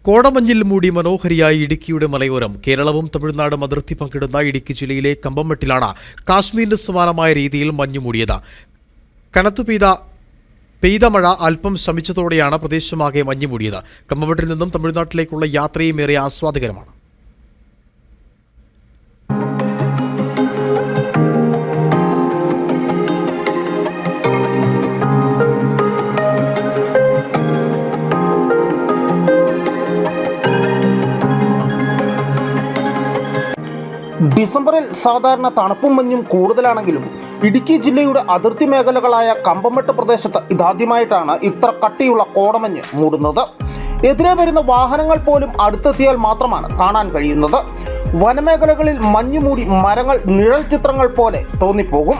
കോടമഞ്ഞിൽ മൂടി മനോഹരിയായ ഇടുക്കിയുടെ മലയോരം കേരളവും തമിഴ്നാടും അതിർത്തി പങ്കിടുന്ന ഇടുക്കി ജില്ലയിലെ കമ്പംമെട്ടിലാണ് കാശ്മീരിന് സമാനമായ രീതിയിൽ മഞ്ഞുമൂടിയത്. കനത്തു പെയ്ത മഴ അല്പം ശമിച്ചതോടെയാണ് പ്രദേശമാകെ മഞ്ഞുമൂടിയത്. കമ്പംമെട്ടിൽ നിന്നും തമിഴ്നാട്ടിലേക്കുള്ള യാത്രയും ഏറെ ആസ്വാദികരമാണ്. ഡിസംബറിൽ സാധാരണ തണുപ്പും മഞ്ഞും കൂടുതലാണെങ്കിലും ഇടുക്കി ജില്ലയുടെ അതിർത്തി മേഖലകളായ കമ്പംമെട്ട് പ്രദേശത്ത് ഇതാദ്യമായിട്ടാണ് ഇത്ര കട്ടിയുള്ള കോടമഞ്ഞ് മൂടുന്നത്. എതിരെ വരുന്ന വാഹനങ്ങൾ പോലും അടുത്തെത്തിയാൽ മാത്രമാണ് കാണാൻ കഴിയുന്നത്. വനമേഖലകളിൽ മഞ്ഞുമൂടി മരങ്ങൾ നിഴൽ ചിത്രങ്ങൾ പോലെ തോന്നിപ്പോകും.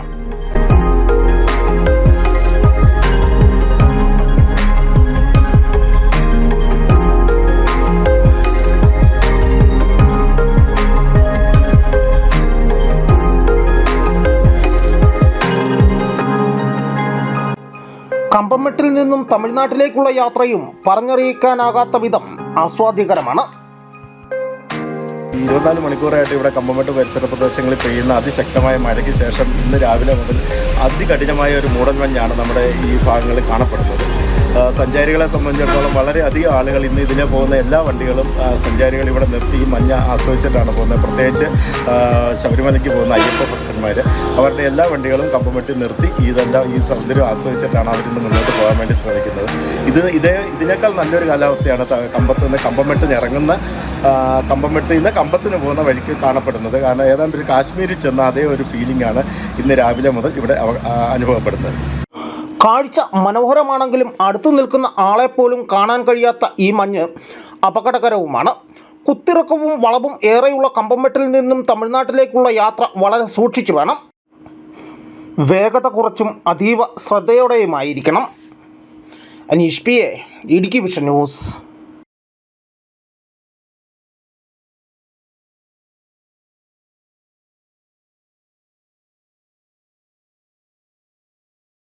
കമ്പംമെട്ടിൽ നിന്നും തമിഴ്നാട്ടിലേക്കുള്ള യാത്രയും പറഞ്ഞറിയിക്കാനാകാത്ത വിധം ആസ്വാദ്യകരമാണ്. 24 മണിക്കൂറായിട്ട് ഇവിടെ കമ്പംമെട്ട് പരിസര പ്രദേശങ്ങളിൽ പെയ്യുന്ന അതിശക്തമായ മഴയ്ക്ക് ശേഷം ഇന്ന് രാവിലെ മുതൽ അതികഠിനമായ ഒരു മൂടൽമഞ്ഞാണ് നമ്മുടെ ഈ ഭാഗങ്ങളിൽ കാണപ്പെടുന്നത്. സഞ്ചാരികളെ സംബന്ധിച്ചിടത്തോളം വളരെയധികം ആളുകൾ ഇന്ന് ഇതിലെ പോകുന്ന എല്ലാ വണ്ടികളും സഞ്ചാരികൾ ഇവിടെ നിർത്തി ഈ മഞ്ഞ ആസ്വദിച്ചിട്ടാണ് പോകുന്നത്. പ്രത്യേകിച്ച് ശബരിമലയ്ക്ക് പോകുന്ന അയ്യപ്പ ഭക്തന്മാർ അവരുടെ എല്ലാ വണ്ടികളും കമ്പംമെട്ടിൽ നിർത്തി ഈ സൗന്ദര്യം ആസ്വദിച്ചിട്ടാണ് അവരിന്ന് മുന്നോട്ട് പോകാൻ വേണ്ടി ശ്രമിക്കുന്നത്. ഇതിനേക്കാൾ നല്ലൊരു കാലാവസ്ഥയാണ് കമ്പംമെട്ടിന് ഇറങ്ങുന്ന കമ്പംമെട്ടിൽ നിന്ന് കമ്പത്തിന് പോകുന്ന വഴിക്ക് കാണപ്പെടുന്നത്. കാരണം ഏതാണ്ട് ഒരു കാശ്മീരിൽ ചെന്ന അതേ ഒരു ഫീലിംഗാണ് ഇന്ന് രാവിലെ മുതൽ ഇവിടെ അനുഭവപ്പെടുന്നത്. കാഴ്ച മനോഹരമാണെങ്കിലും അടുത്തു നിൽക്കുന്ന ആളെപ്പോലും കാണാൻ കഴിയാത്ത ഈ മഞ്ഞ് അപകടകരവുമാണ്. കുത്തിറക്കവും വളവും ഏറെയുള്ള കമ്പംമെട്ടിൽ നിന്നും തമിഴ്നാട്ടിലേക്കുള്ള യാത്ര വളരെ സൂക്ഷിച്ചു വേണം. വേഗത കുറച്ചും അതീവ ശ്രദ്ധയോടെയുമായിരിക്കണം. Anish P A, Idukki vision news.